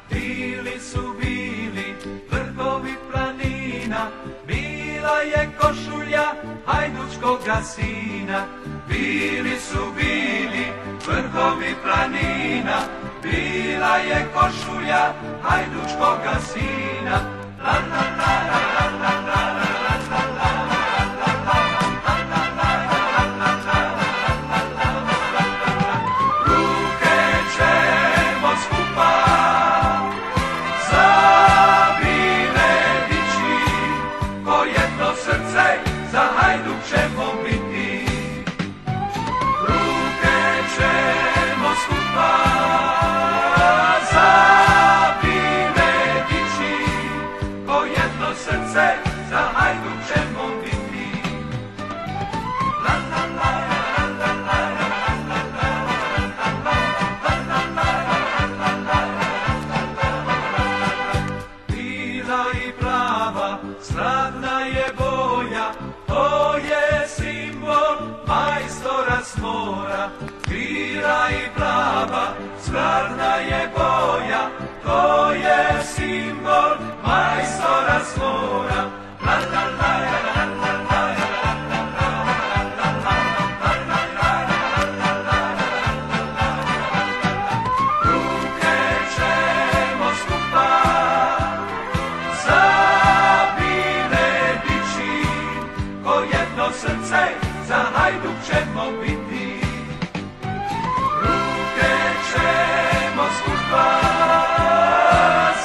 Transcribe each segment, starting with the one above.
Bili su bili vrhovi planina, bila je košulja hajdučkoga sina. Bili su bili vrhovi planina, bila je košulja hajdučkoga sina. La la la la la la la. Za Hajduk ćemo biti, ruke ćemo skupa zabile dići, ko jedno srce za Hajduk ćemo biti. La la la la la la la la la. Bila i plava, slavna je boja, to je simbol majstora s mora. Bila i plava, slavna je boja, to je simbol majstora s mora. La la la la la la la. Ruke ćemo skupa zabile dići, ko jedno srce za Hajduk ćemo biti. Ruke ćemo skupa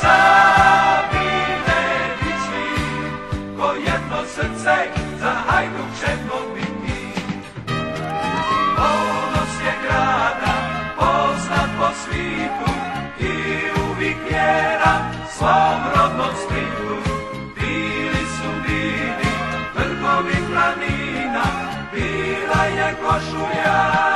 zabile dići, ko jedno srce za Hajduk ćemo biti. Ponos je grada poznat po svitu i uvijek vjeran svom rodnom Splitu. Bili su bili vrhovi planina, bila je košulja